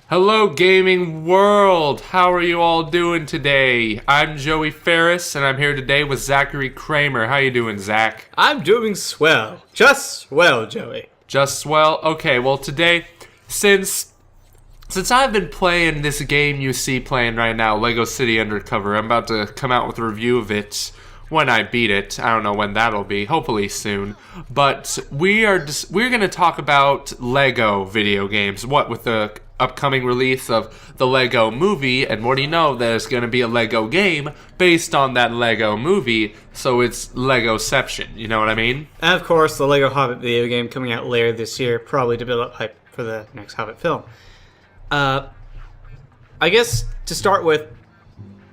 Hello, gaming world! How are you all doing today? I'm Joey Ferris, and I'm here today with Zachary Kramer. How you doing, Zach? I'm doing swell. Just swell, Joey. Just swell? Okay, well today, since I've been playing this game you see playing right now, Lego City Undercover, I'm about to come out with a review of it when I beat it. I don't know when that'll be, hopefully soon. But we're going to talk about Lego video games. What with the upcoming release of the Lego movie, and what do you know, there's going to be a Lego game based on that Lego movie, so it's Legoception, you know what I mean? And of course, the Lego Hobbit video game coming out later this year, probably to build up hype for the next Hobbit film. I guess to start with,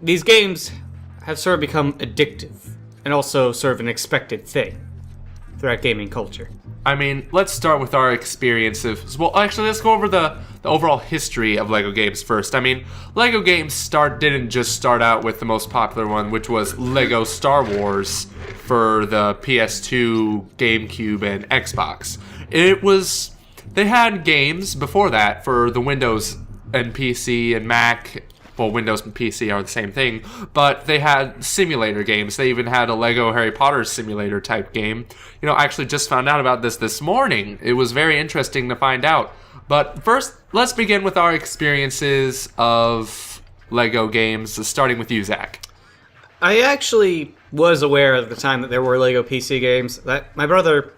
these games have sort of become addictive, and also sort of an expected thing throughout gaming culture. I mean, let's start with our experiences. Well, actually, let's go over the overall history of Lego games first. I mean, Lego games didn't just start out with the most popular one, which was Lego Star Wars for the PS2, GameCube, and Xbox. They had games before that for the Windows and PC and Mac. Well, Windows and PC are the same thing, but they had simulator games. They even had a Lego Harry Potter simulator type game. You know, I actually just found out about this morning. It was very interesting to find out. But first, let's begin with our experiences of Lego games, starting with you, Zach. I actually was aware at the time that there were Lego PC games. That my brother,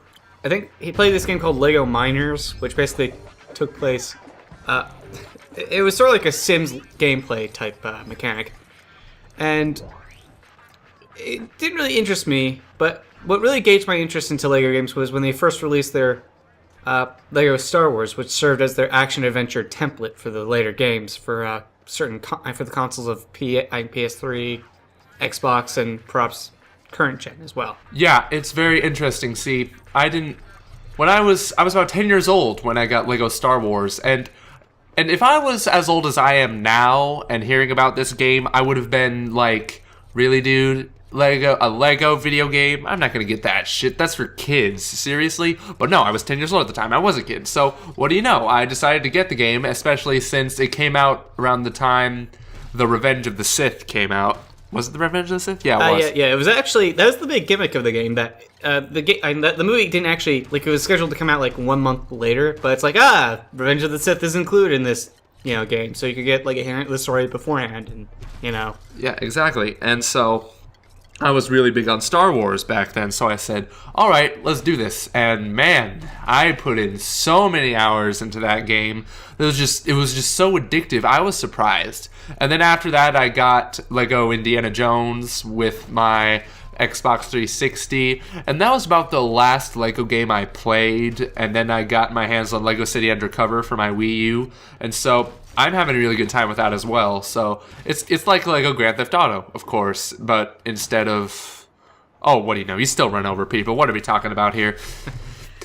I think he played this game called Lego Miners, which basically took place... It was sort of like a Sims gameplay type mechanic. And it didn't really interest me, but what really gauged my interest into Lego games was when they first released their Lego Star Wars, which served as their action-adventure template for the later games for for the consoles of PS3, Xbox, and perhaps current gen as well. Yeah, it's very interesting. See, when I was about 10 years old when I got Lego Star Wars, and if I was as old as I am now and hearing about this game, I would have been like, really, dude? A Lego video game? I'm not going to get that shit. That's for kids. Seriously? But no, I was 10 years old at the time. I was a kid. So, what do you know? I decided to get the game, especially since it came out around the time The Revenge of the Sith came out. Was it The Revenge of the Sith? Yeah, it was. Yeah. It was actually... That was the big gimmick of the game, that the movie didn't actually... Like, it was scheduled to come out, like, 1 month later, but it's like, Revenge of the Sith is included in this, game, so you could get, like, a hint of the story beforehand, and, Yeah, exactly. And so... I was really big on Star Wars back then, so I said, all right, let's do this. And man, I put in so many hours into that game. It was just so addictive. I was surprised. And then after that, I got Lego Indiana Jones with my Xbox 360, and that was about the last Lego game I played. And then I got my hands on Lego City Undercover for my Wii U, and so I'm having a really good time with that as well. So it's like Lego Grand Theft Auto, of course, but instead of... Oh, what do you know? You still run over people. What are we talking about here?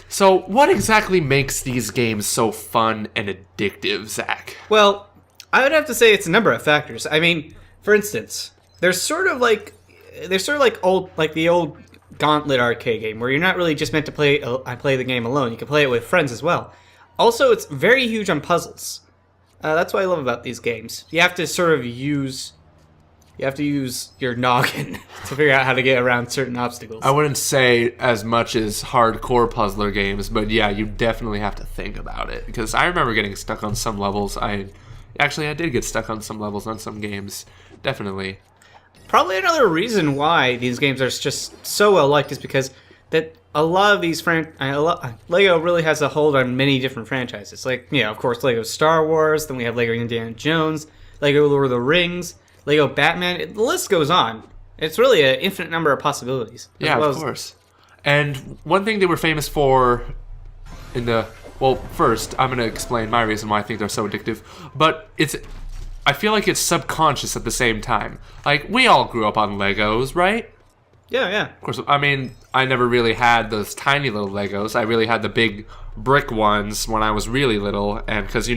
So what exactly makes these games so fun and addictive, Zach? Well, I would have to say it's a number of factors. I mean, for instance, they're sort of like the old Gauntlet arcade game, where you're not really just meant to play the game alone. You can play it with friends as well. Also, it's very huge on puzzles. That's what I love about these games. You have to sort of use your noggin to figure out how to get around certain obstacles. I wouldn't say as much as hardcore puzzler games, but yeah, you definitely have to think about it. Because I remember getting stuck on some levels. I did get stuck on some levels on some games. Definitely. Probably another reason why these games are just so well liked is because that a lot of these Lego really has a hold on many different franchises. Like, of course, Lego Star Wars, then we have Lego Indiana Jones, Lego Lord of the Rings, Lego Batman. The list goes on. It's really an infinite number of possibilities. Yeah, of course. And one thing they were famous for first, I'm going to explain my reason why I think they're so addictive, but I feel like it's subconscious at the same time. Like, we all grew up on Legos, right? Yeah. Of course, I mean, I never really had those tiny little Legos. I really had the big brick ones when I was really little, and because,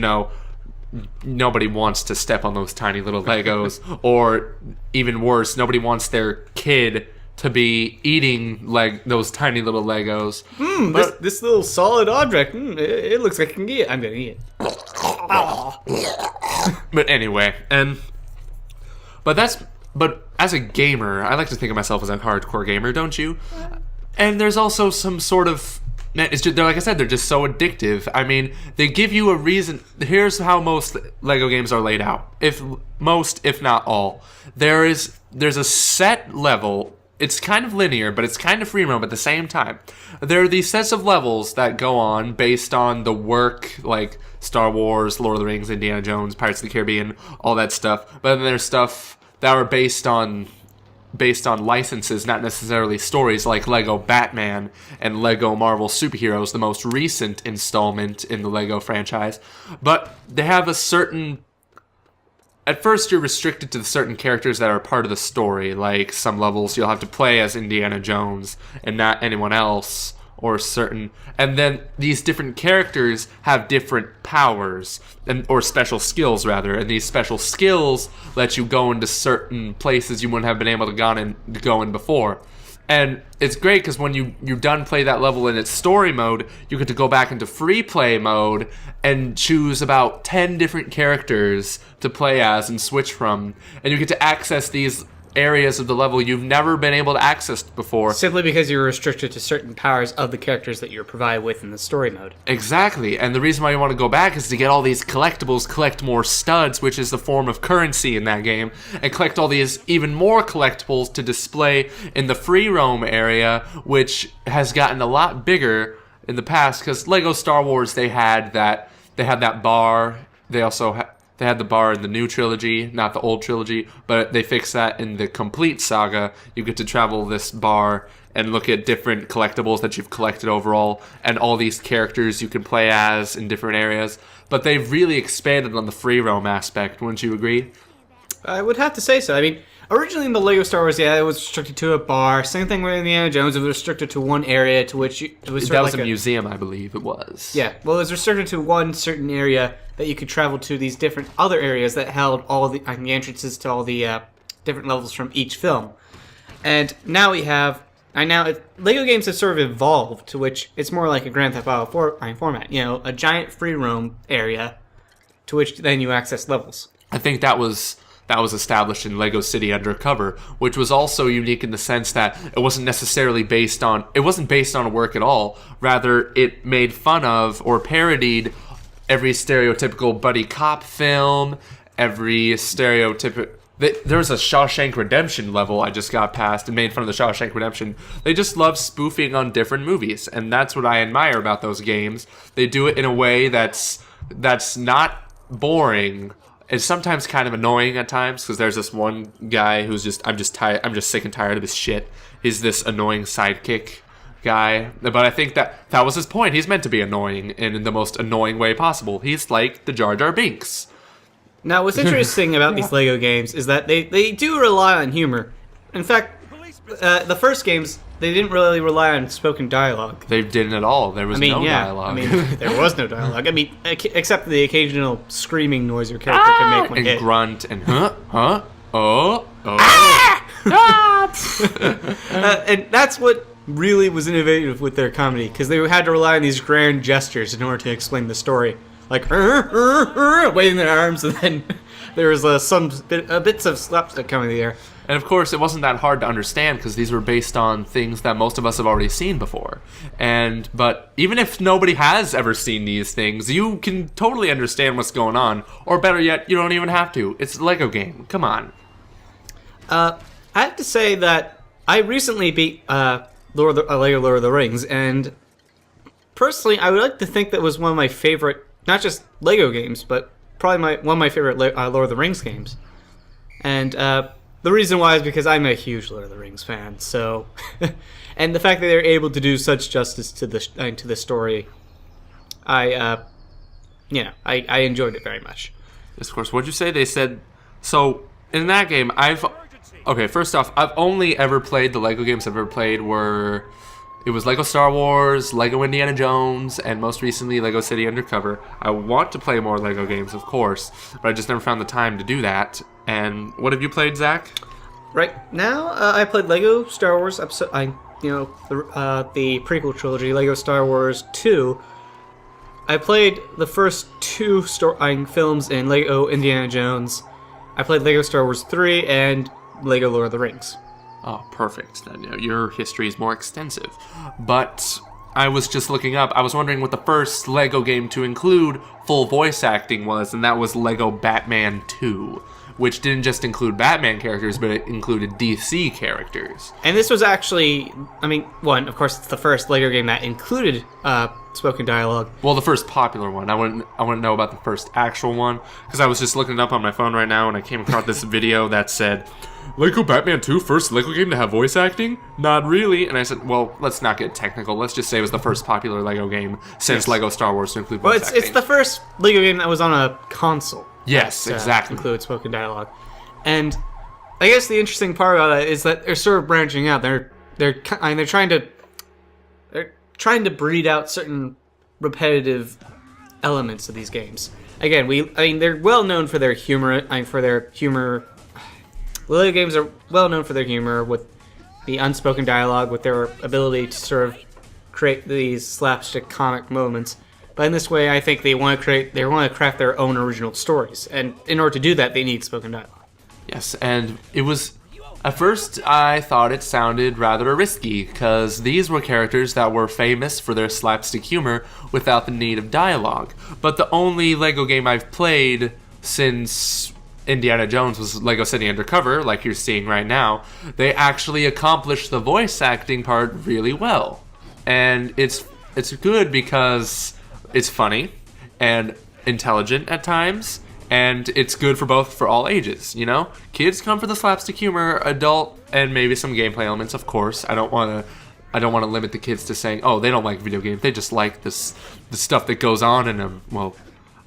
nobody wants to step on those tiny little Legos, or even worse, nobody wants their kid to be eating those tiny little Legos. This little solid object, it looks like I can eat it. I'm gonna eat it. But anyway, but as a gamer, I like to think of myself as a hardcore gamer, don't you? And there's also some sort of, they're, like I said, they're just so addictive. I mean, they give you a reason. Here's how most Lego games are laid out. If not all, there's a set level. It's kind of linear, but it's kind of free roam at the same time. There are these sets of levels that go on based on the work, like Star Wars, Lord of the Rings, Indiana Jones, Pirates of the Caribbean, all that stuff. But then there's stuff that are based on licenses, not necessarily stories, like Lego Batman and Lego Marvel Superheroes, the most recent installment in the Lego franchise. But they have a certain... At first, you're restricted to certain characters that are part of the story. Like some levels, you'll have to play as Indiana Jones and not anyone else, or certain. And then these different characters have different powers or special skills, rather. And these special skills let you go into certain places you wouldn't have been able to go in before. And it's great because when you're done play that level in its story mode, you get to go back into free play mode and choose about 10 different characters to play as and switch from. And you get to access these areas of the level you've never been able to access before. Simply because you're restricted to certain powers of the characters that you're provided with in the story mode. Exactly. And the reason why you want to go back is to get all these collectibles, collect more studs, which is the form of currency in that game, and collect all these even more collectibles to display in the free roam area, which has gotten a lot bigger in the past, because Lego Star Wars, they had that bar. They also they had the bar in the new trilogy, not the old trilogy, but they fixed that in the complete saga. You get to travel this bar and look at different collectibles that you've collected overall, and all these characters you can play as in different areas. But they've really expanded on the free roam aspect, wouldn't you agree? I would have to say so. I mean, originally in the Lego Star Wars, it was restricted to a bar. Same thing with Indiana Jones. It was restricted to one area to which it was that was like a museum, I believe it was. Yeah, well, it was restricted to one certain area that you could travel to these different other areas that held all the entrances to all the different levels from each film. And now we have... Lego games have sort of evolved to which it's more like a Grand Theft Auto format. You know, a giant free roam area to which then you access levels. I think that was established in Lego City Undercover, which was also unique in the sense that it wasn't necessarily based on a work at all. Rather, it made fun of or parodied every stereotypical buddy cop film, every stereotypical... There was a Shawshank Redemption level I just got past and made fun of the Shawshank Redemption. They just love spoofing on different movies, and that's what I admire about those games. They do it in a way that's not boring. It's sometimes kind of annoying at times, because there's this one guy who's I'm just sick and tired of his shit. He's this annoying sidekick guy, but I think that was his point. He's meant to be annoying in the most annoying way possible. He's like the Jar Jar Binks. Now, what's interesting about these Lego games is that they do rely on humor. In fact, the first games, they didn't really rely on spoken dialogue. They didn't at all. There was no dialogue. There was no dialogue. Except the occasional screaming noise your character can make when and hit. Grunt and oh. And that's what really was innovative with their comedy, because they had to rely on these grand gestures in order to explain the story. Like, waving their arms, and then there was some bits of slapstick coming in the air. And of course, it wasn't that hard to understand, because these were based on things that most of us have already seen before. But even if nobody has ever seen these things, you can totally understand what's going on. Or better yet, you don't even have to. It's a Lego game. Come on. I have to say that I recently beat Lego Lord of the Rings, and personally, I would like to think that was one of my favorite, not just Lego games, but probably one of my favorite Lord of the Rings games. And the reason why is because I'm a huge Lord of the Rings fan. So, and the fact that they're able to do such justice to the story, I enjoyed it very much. Yes, of course. What'd you say? They said so in that game. First off, I've only ever played the Lego games I've ever played were. It was Lego Star Wars, Lego Indiana Jones, and most recently Lego City Undercover. I want to play more Lego games, of course, but I just never found the time to do that. And what have you played, Zack? Right now, I played Lego Star Wars the prequel trilogy, Lego Star Wars 2, I played the first two films in Lego Indiana Jones. I played Lego Star Wars 3 and Lego Lord of the Rings. Oh, perfect. Then your history is more extensive. But I was just looking up. I was wondering what the first Lego game to include full voice acting was, and that was Lego Batman 2, which didn't just include Batman characters, but it included DC characters. And this was actually, one, of course, it's the first Lego game that included spoken dialogue. Well, the first popular one. I wouldn't know about the first actual one, because I was just looking it up on my phone right now, and I came across this video that said, Lego Batman 2, first Lego game to have voice acting? Not really. And I said, well, let's not get technical. Let's just say it was the first popular Lego game since Lego Star Wars to include voice acting. It's the first Lego game that was on a console. Yes, exactly. Include spoken dialogue. And I guess the interesting part about it is that they're sort of branching out. They're trying to breed out certain repetitive elements of these games. Again, they're well known for their humor. The Lego games are well known for their humor with the unspoken dialogue, with their ability to sort of create these slapstick comic moments. But in this way, I think they want to craft their own original stories, and in order to do that, they need spoken dialogue. Yes, and it was, at first I thought it sounded rather risky, because these were characters that were famous for their slapstick humor without the need of dialogue. But the only Lego game I've played since Indiana Jones was Lego City Undercover, like you're seeing right now. They actually accomplished the voice acting part really well. And it's good because it's funny and intelligent at times, and it's good for all ages, you know? Kids come for the slapstick humor, adult and maybe some gameplay elements, of course. I don't want to limit the kids to saying, "Oh, they don't like video games. They just like the stuff that goes on in them." Well,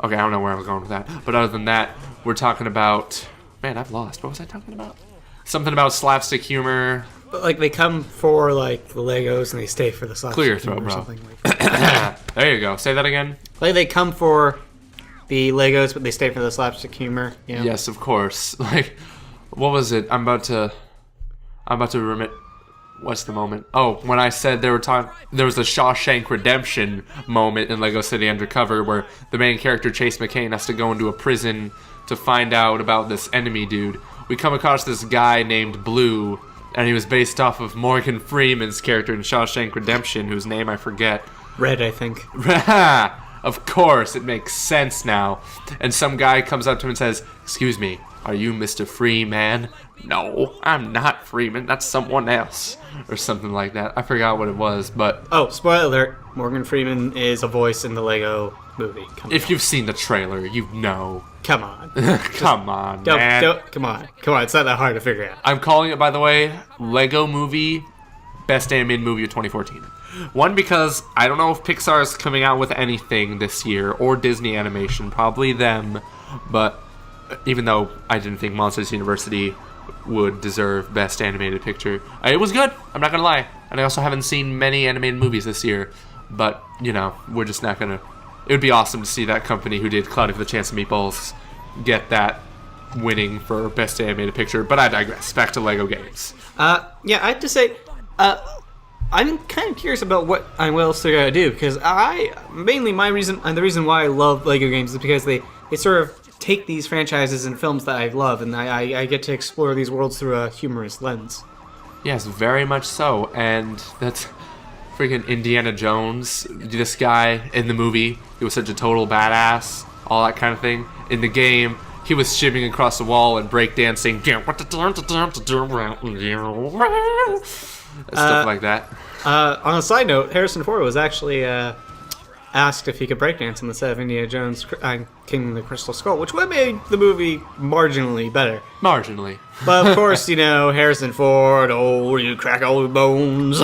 okay, I don't know where I was going with that. But other than that, we're talking about, man, I've lost. What was I talking about? Something about slapstick humor. Like, they come for, like, the Legos, and they stay for the slapstick Clear your throat, humor or bro. something like that. There you go. Say that again. Like, they come for the Legos, but they stay for the slapstick humor. You know? Yes, of course. Like, what was it? I'm about to remit. What's the moment? Oh, when I said there was a Shawshank Redemption moment in Lego City Undercover where the main character, Chase McCain, has to go into a prison to find out about this enemy dude. We come across this guy named Blue, and he was based off of Morgan Freeman's character in Shawshank Redemption, whose name I forget. Red, I think. Of course, it makes sense now. And some guy comes up to him and says, "Excuse me, are you Mr. Freeman?" "No, I'm not Freeman. That's someone else." Or something like that. I forgot what it was, but... Oh, spoiler alert. Morgan Freeman is a voice in the Lego movie. If you've seen the trailer, you know. Come on. Come on, man. Come on. It's not that hard to figure out. I'm calling it, by the way, Lego Movie Best Animated Movie of 2014. One, because I don't know if Pixar is coming out with anything this year, or Disney Animation, probably them, but even though I didn't think Monsters University would deserve Best Animated Picture, it was good, I'm not gonna lie. And I also haven't seen many animated movies this year, but, you know, we're just not gonna... It would be awesome to see that company who did Cloudy with a Chance of Meatballs get that winning for Best Animated Picture, but I digress. Back to Lego games. Yeah, I have to say, I'm kind of curious about what else they're gonna do, because the reason why I love Lego games is because they sort of take these franchises and films that I love, and I get to explore these worlds through a humorous lens. Yes, very much so, and that's freaking Indiana Jones. This guy in the movie, he was such a total badass, all that kind of thing. In the game, he was shimmying across the wall and breakdancing, stuff like that. On a side note, Harrison Ford was actually asked if he could breakdance in the set of Indiana Jones Kingdom of the Crystal Skull, which would have made the movie marginally better. Marginally. But of course, you know, Harrison Ford, oh, you crack all the bones.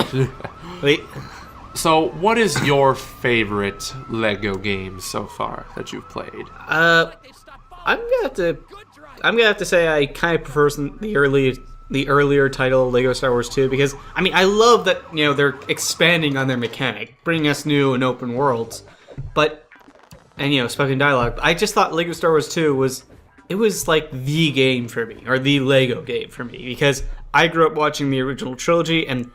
So, what is your favorite Lego game so far that you've played? I'm gonna have to say I kind of prefer the earlier title, Lego Star Wars 2, because I love that, you know, they're expanding on their mechanic, bringing us new and open worlds, and you know, spoken dialogue. I just thought Lego Star Wars 2 was like the game for me, or the Lego game for me, because I grew up watching the original trilogy, and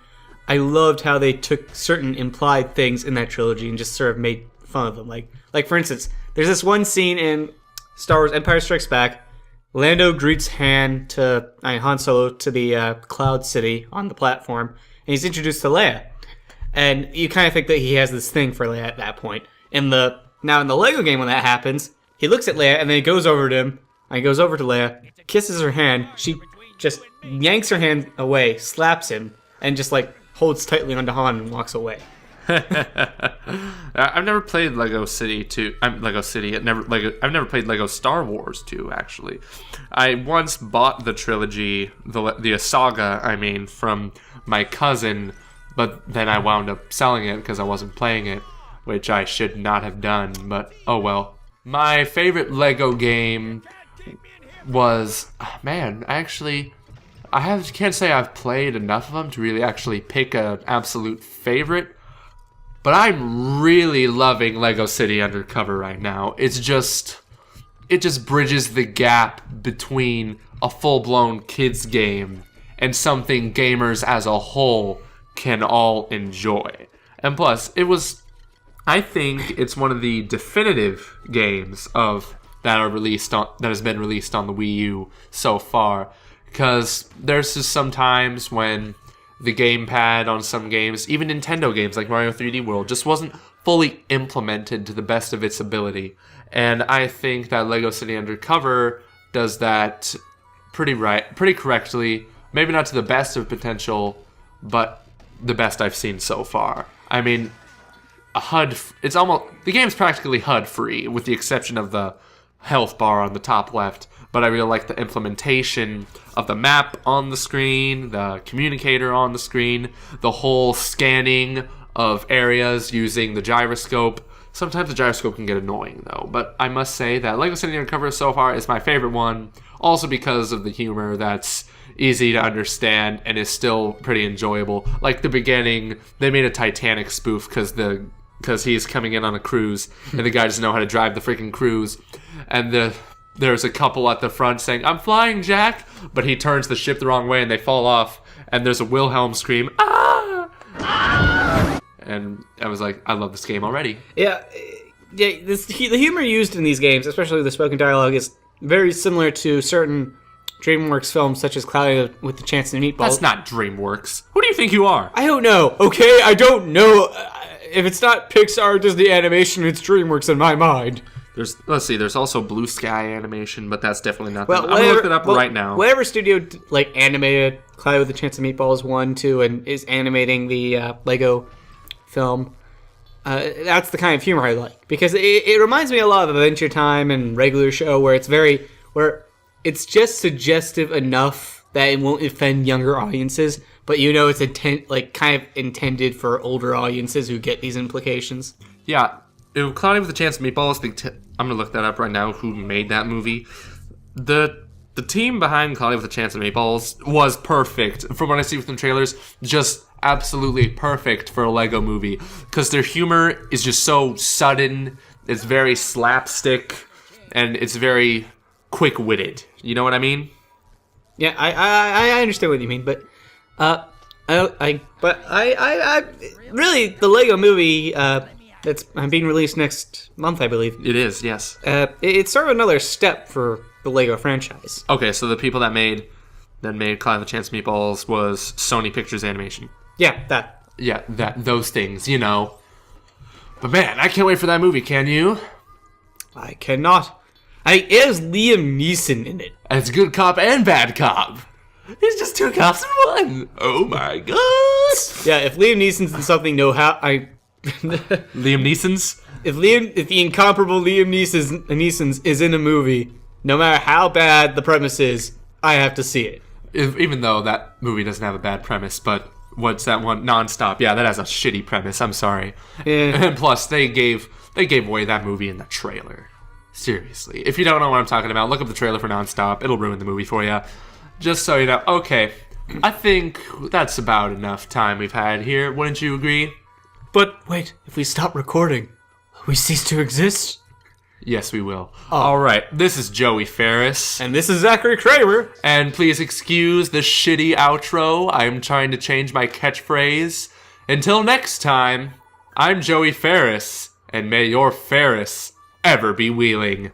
I loved how they took certain implied things in that trilogy and just sort of made fun of them. Like for instance, there's this one scene in Star Wars Empire Strikes Back. Lando greets Han Solo to the Cloud City on the platform, and he's introduced to Leia. And you kind of think that he has this thing for Leia at that point. Now in the Lego game, when that happens, he looks at Leia, and then he goes over to him, and he goes over to Leia, kisses her hand, she just yanks her hand away, slaps him, and just like holds tightly onto Han and walks away. I've never played Lego City 2. Lego City. I've never played Lego Star Wars 2. Actually, I once bought the trilogy, the saga. I mean, from my cousin, but then I wound up selling it because I wasn't playing it, which I should not have done. But oh well. My favorite Lego game was can't say I've played enough of them to really actually pick an absolute favorite. But I'm really loving Lego City Undercover right now. It just bridges the gap between a full-blown kids game and something gamers as a whole can all enjoy. And plus, I think it's one of the definitive games that has been released on the Wii U so far. Because there's just some times when the gamepad on some games, even Nintendo games like Mario 3D World, just wasn't fully implemented to the best of its ability. And I think that Lego City Undercover does that pretty correctly. Maybe not to the best of potential, but the best I've seen so far. I mean, the game's practically HUD free, with the exception of the health bar on the top left. But I really like the implementation of the map on the screen, the communicator on the screen, the whole scanning of areas using the gyroscope. Sometimes the gyroscope can get annoying, though. But I must say that Lego City Undercover so far is my favorite one, also because of the humor that's easy to understand and is still pretty enjoyable. Like the beginning, they made a Titanic spoof because he's coming in on a cruise, and the guy doesn't know how to drive the freaking cruise. And there's a couple at the front saying, "I'm flying, Jack!" But he turns the ship the wrong way and they fall off. And there's a Wilhelm scream, "Ah! Ah!" And I was like, I love this game already. Yeah. The humor used in these games, especially the spoken dialogue, is very similar to certain DreamWorks films such as Cloudy with the Chance of Meatballs. That's not DreamWorks. Who do you think you are? I don't know, okay? I don't know. If it's not Pixar or Disney Animation, it's DreamWorks in my mind. There's also Blue Sky Animation, but that's definitely not them. I'm going to look it up right now. Whatever studio animated Cloudy with a Chance of Meatballs 1, 2, and is animating the Lego film, that's the kind of humor I like. Because it reminds me a lot of Adventure Time and Regular Show, where it's just suggestive enough that it won't offend younger audiences, but it's kind of intended for older audiences who get these implications. Yeah. Cloudy with a Chance of Meatballs, I'm going to look that up right now, who made that movie. The team behind Cloudy with a Chance of Meatballs was perfect. From what I see from the trailers, just absolutely perfect for a Lego movie. Because their humor is just so sudden, it's very slapstick, and it's very quick-witted. You know what I mean? Yeah, I understand what you mean, but really, the Lego movie that's being released next month, I believe. It is, yes. It's sort of another step for the Lego franchise. Okay, so the people that made Cloudy with a Chance of Meatballs was Sony Pictures Animation. Yeah, that. Yeah, those things, But man, I can't wait for that movie, can you? I cannot. It has Liam Neeson in it. And it's good cop and bad cop. It's just two cops in one. Oh my god. Yeah, if Liam Neeson's in something, Liam Neeson's? If the incomparable Liam Neeson's is in a movie, no matter how bad the premise is, I have to see it. Even though that movie doesn't have a bad premise, but what's that one? Nonstop. Yeah, that has a shitty premise. I'm sorry. Yeah. And plus, they gave away that movie in the trailer. Seriously. If you don't know what I'm talking about, look up the trailer for Nonstop. It'll ruin the movie for you. Just so you know. Okay, I think that's about enough time we've had here. Wouldn't you agree? But wait, if we stop recording, we cease to exist? Yes, we will. Oh. All right, this is Joey Ferris. And this is Zachary Kramer. And please excuse the shitty outro. I'm trying to change my catchphrase. Until next time, I'm Joey Ferris. and may your Ferris ever be wheeling.